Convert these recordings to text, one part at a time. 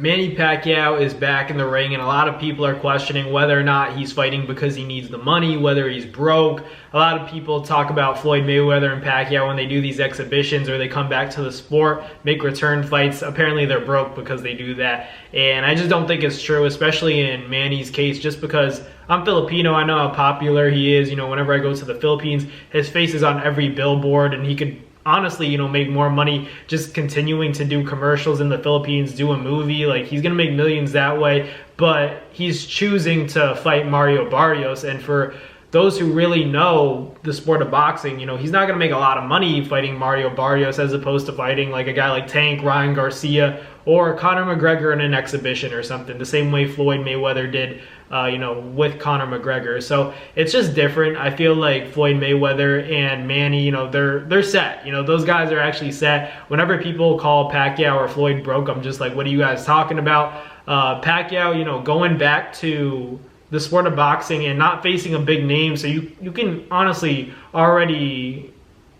Manny Pacquiao is back in the ring, and a lot of people are questioning whether or not he's fighting because he needs the money, whether he's broke. A lot of people talk about Floyd Mayweather and Pacquiao when they do these exhibitions or they come back to the sport, make return fights. Apparently they're broke because they do that. And I just don't think it's true, especially in Manny's case, just because I'm Filipino. I know how popular he is. You know, whenever I go to the Philippines, his face is on every billboard, and he could honestly, you know, make more money just continuing to do commercials in the Philippines, do a movie. Like, he's gonna make millions that way, but he's choosing to fight Mario Barrios. And for those who really know the sport of boxing, you know, he's not gonna make a lot of money fighting Mario Barrios as opposed to fighting like a guy like Tank, Ryan Garcia, or Conor McGregor in an exhibition or something, the same way Floyd Mayweather did, you know, with Conor McGregor. So it's just different. I feel like Floyd Mayweather and Manny, you know, they're set. You know, those guys are actually set. Whenever people call Pacquiao or Floyd broke, I'm just like, what are you guys talking about? Pacquiao, you know, going back to the sport of boxing and not facing a big name, so you can honestly already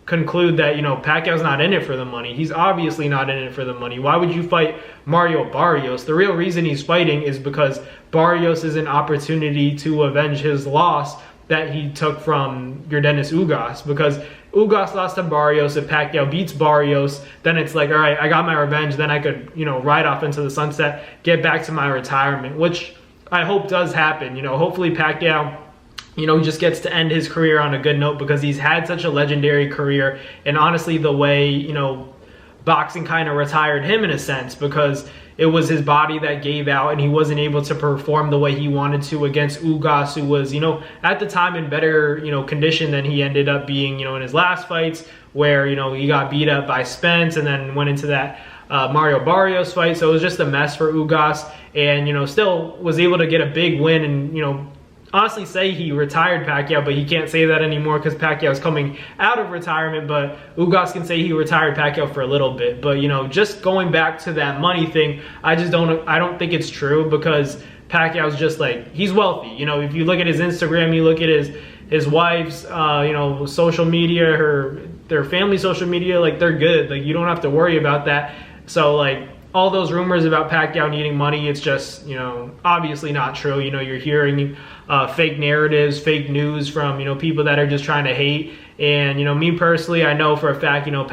conclude that, you know, Pacquiao's not in it for the money. He's obviously not in it for the money. Why would you fight Mario Barrios? The real reason he's fighting is because Barrios is an opportunity to avenge his loss that he took from Yordenis Ugas, because Ugas lost to Barrios. If Pacquiao beats Barrios, then it's like, all right, I got my revenge. Then I could, you know, ride off into the sunset, get back to my retirement, which I hope does happen. You know, hopefully Pacquiao, you know, just gets to end his career on a good note, because he's had such a legendary career. And honestly, the way, you know, boxing kind of retired him in a sense, because it was his body that gave out and he wasn't able to perform the way he wanted to against Ugas, who was, you know, at the time in better, you know, condition than he ended up being, you know, in his last fights, where, you know, he got beat up by Spence and then went into that Mario Barrios fight. So it was just a mess for Ugas, and, you know, still was able to get a big win and, you know, honestly say he retired Pacquiao, but he can't say that anymore because Pacquiao's coming out of retirement. But Ugas can say he retired Pacquiao for a little bit. But, you know, just going back to that money thing, I don't think it's true, because Pacquiao's just like, he's wealthy. You know, if you look at his Instagram, you look at his wife's, you know, social media, their family social media, like, they're good. Like, you don't have to worry about that. So, like, all those rumors about Pacquiao needing money, it's just, you know, obviously not true. You know, you're hearing fake narratives, fake news from, you know, people that are just trying to hate. And, you know, me personally, I know for a fact, you know,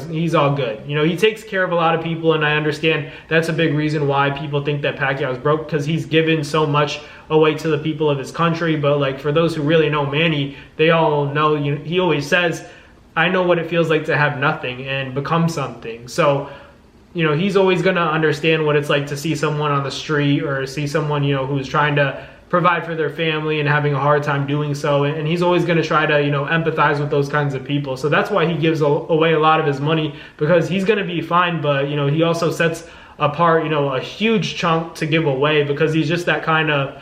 he's all good. You know, he takes care of a lot of people, and I understand that's a big reason why people think that Pacquiao's broke, because he's given so much away to the people of his country. But, like, for those who really know Manny, they all know, you know, he always says, I know what it feels like to have nothing and become something. So, you know, he's always going to understand what it's like to see someone on the street or see someone, you know, who's trying to provide for their family and having a hard time doing so. And he's always going to try to, you know, empathize with those kinds of people. So that's why he gives away a lot of his money, because he's going to be fine. But, you know, he also sets apart, you know, a huge chunk to give away, because he's just that kind of,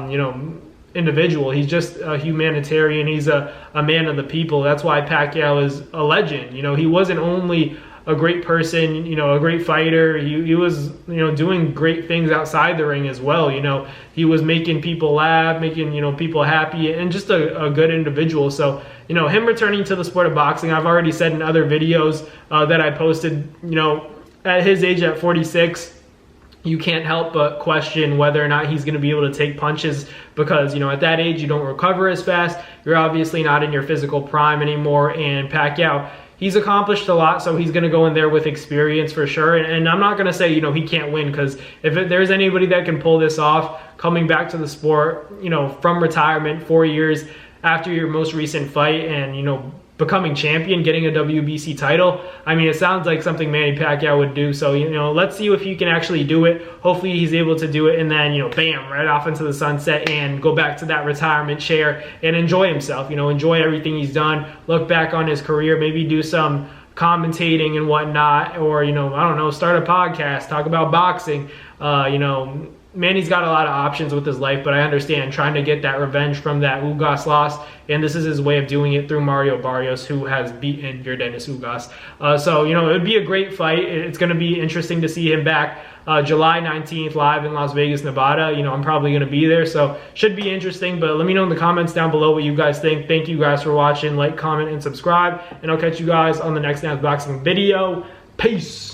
you know, individual. He's just a humanitarian. He's a man of the people. That's why Pacquiao is a legend. You know, he wasn't only a great person, you know, a great fighter. He was, you know, doing great things outside the ring as well. You know, he was making people laugh, making, you know, people happy, and just a good individual. So, you know, him returning to the sport of boxing, I've already said in other videos that I posted, you know, at his age, at 46, you can't help but question whether or not he's going to be able to take punches, because, you know, at that age, you don't recover as fast. You're obviously not in your physical prime anymore. And Pacquiao, he's accomplished a lot, so he's going to go in there with experience for sure. And I'm not going to say, you know, he can't win, because if there's anybody that can pull this off, coming back to the sport, you know, from retirement 4 years after your most recent fight, and, you know, becoming champion, getting a WBC title, I mean, it sounds like something Manny Pacquiao would do. So, you know, let's see if he can actually do it. Hopefully he's able to do it, and then, you know, bam, right off into the sunset and go back to that retirement chair and enjoy himself, you know, enjoy everything he's done, look back on his career, maybe do some commentating and whatnot, or, you know, I don't know, start a podcast, talk about boxing. You know, Manny's got a lot of options with his life, but I understand trying to get that revenge from that Ugas loss, and this is his way of doing it through Mario Barrios, who has beaten Yordenis Ugas. So, you know, it would be a great fight. It's going to be interesting to see him back July 19th live in Las Vegas, Nevada. You know, I'm probably going to be there, so should be interesting. But let me know in the comments down below what you guys think. Thank you guys for watching. Like, comment, and subscribe, and I'll catch you guys on the next Boxing video. Peace.